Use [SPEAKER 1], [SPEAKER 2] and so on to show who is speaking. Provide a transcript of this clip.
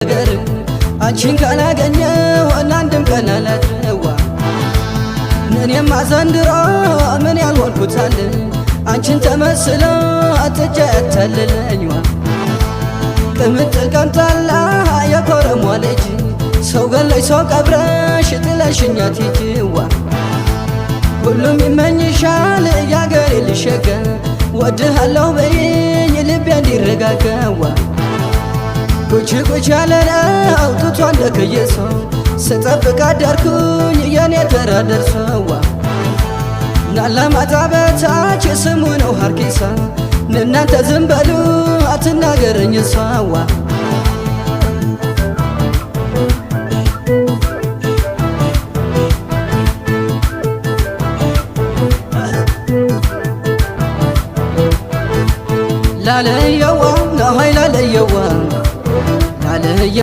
[SPEAKER 1] ነገር አንቺን ካላገኘው አንድም ቀን አላድረዋ እኔማ ዘንድሮ ምን ያልሆንኩት አለ አንቺን ተመስሎ አጥጃ ያታለለኝዋ ቅምጥል ቀምጣላ የኮረሟ ልጅ ሰው ገለይ ሰው ቀብረሽ ጥለሽኛ ትሄጂዋ ሁሉም ይመኝሻል ያገሬ ልሸጋ ወድሃለሁ በይኝ ልቤ እንዲረጋጋዋ ቁጭ ቁጭ ያለነው ጡቷ እንደከየሰው ስጠብቅ አደርኩኝ የኔ ተራ ደርሰዋ ናላማጣ በታች ስሙ ነው ሀርጌሳ እናንተ ዝም በሉ አትናገረኝ እሷዋ ላለየዋ ነሆይ ላለየዋ ላለየ